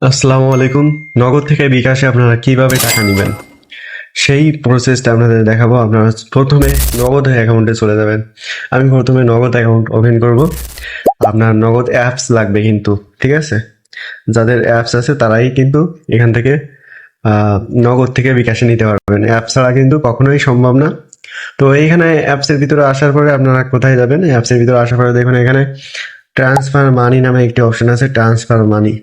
আসসালামু আলাইকুম। নগদ থেকে বিকাশে আপনারা কিভাবে টাকা নেবেন সেই প্রসেসটা আপনাদের দেখাবো। আপনারা প্রথমে নগদ অ্যাকাউন্টে চলে যাবেন। আমি প্রথমে নগদ অ্যাকাউন্ট ওপেন করব। আপনার নগদ অ্যাপস লাগবে কিন্তু, ঠিক আছে? যাদের অ্যাপস আছে তারাই কিন্তু এখান থেকে নগদ থেকে বিকাশে নিতে পারবেন। অ্যাপ ছাড়া কিন্তু কখনোই সম্ভব না। তো এইখানে অ্যাপসের ভিতরে আসার পরে আপনারা কোথায় যাবেন? অ্যাপসের ভিতরে আসার পরে দেখুন এখানে ট্রান্সফার মানি নামে একটি অপশন আছে, ট্রান্সফার মানি।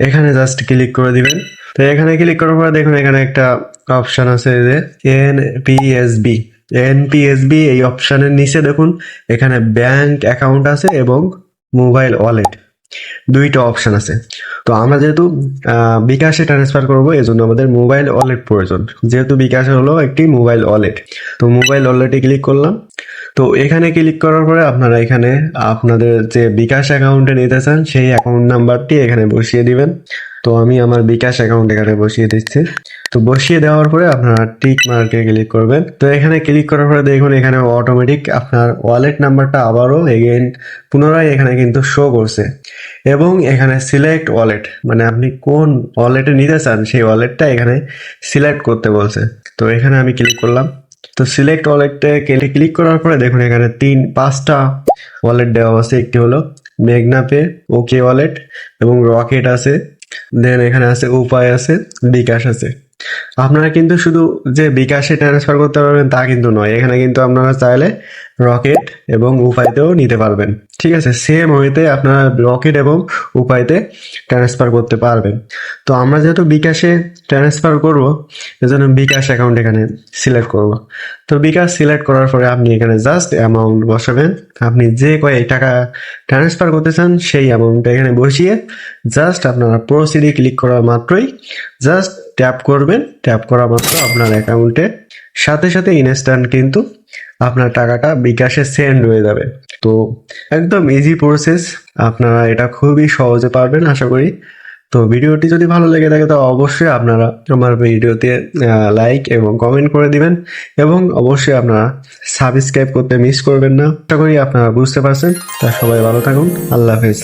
এখানে জাস্ট ক্লিক করে দিবেন। তো এখানে ক্লিক করার পরে দেখুন এখানে একটা অপশন আছে যে এনপিএসবি। এনপিএসবি এই অপশনের নিচে দেখুন এখানে ব্যাংক অ্যাকাউন্ট আছে এবং মোবাইল ওয়ালেট, দুইটা অপশন আছে। তো আমরা যেহেতু বিকাশে ট্রান্সফার করব, এই জন্য আমাদের মোবাইল ওয়ালেট প্রয়োজন। যেহেতু বিকাশে হলো একটি মোবাইল ওয়ালেট, তো মোবাইল ওয়ালেটে ক্লিক করলাম। তো এখানে ক্লিক করার পরে আপনারা এখানে আপনাদের যে বিকাশ অ্যাকাউন্টে নিতে চান সেই অ্যাকাউন্ট নাম্বারটি এখানে বসিয়ে দিবেন। তো আমি আমার বিকাশ অ্যাকাউন্ট এখানে বসিয়ে দিচ্ছি। তো বসিয়ে দেওয়ার পরে আপনারা টিক মার্কে ক্লিক করবেন। তো এখানে ক্লিক করার পরে দেখুন এখানে অটোমেটিক আপনার ওয়ালেট নাম্বারটা আবারও এগেইন পুনরায় এখানে কিন্তু শো করছে। এবং এখানে সিলেক্ট ওয়ালেট, মানে আপনি কোন ওয়ালেটে নিতে চান সেই ওয়ালেটটা এখানে সিলেক্ট করতে বলছে। তো এখানে আমি ক্লিক করলাম। তো সিলেক্ট ওয়ালেটে ক্লিক করার পরে দেখুন এখানে পাঁচটা ওয়ালেট দেওয়া আছে। একটি হলো মেঘনা পে, ওকে ওয়ালেট এবং রকেট আছে। দেন এখানে আছে উপায় আছে, বিকাশ আছে। আপনারা কিন্তু শুধু যে বিকাশে ট্রান্সফার করতে পারবেন তা কিন্তু নয়, এখানে কিন্তু আপনারা চাইলে রকেট এবং উপায়তেও নিতে পারবেন। ঠিক আছে, সেম ওয়েতে আপনারা রকেট এবং উপায়তে ট্রান্সফার করতে পারবেন। তো আমরা যেহেতু বিকাশে ট্রান্সফার করব, এজন্য বিকাশ অ্যাকাউন্ট এখানে সিলেক্ট করব। তো বিকাশ সিলেক্ট করার পরে আপনি এখানে জাস্ট অ্যামাউন্ট বসাবেন। আপনি যে কয় টাকা ট্রান্সফার করতে চান সেই অ্যামাউন্টটা এখানে বসিয়ে জাস্ট আপনারা প্রসিডে ক্লিক করা মাত্রই জাস্ট ট্যাপ করবেন। ট্যাপ করা মাত্র আপনার অ্যাকাউন্টে সাথে সাথে ইনস্ট্যান্ট কিন্তু আপনার টাকাটা বিকাশে সেন্ড হয়ে যাবে। তো একদম ইজি প্রসেস, আপনারা এটা খুবই সহজে পারবেন আশা করি। তো ভিডিওটি যদি ভালো লেগে থাকে তো অবশ্যই আপনারা আমার ভিডিওতে লাইক এবং কমেন্ট করে দিবেন এবং অবশ্যই আপনারা সাবস্ক্রাইব করতে মিস করবেন না। আশা করি আপনারা বুঝতে পারছেন। তা সবাই ভালো থাকুন, আল্লাহ হাফেজ।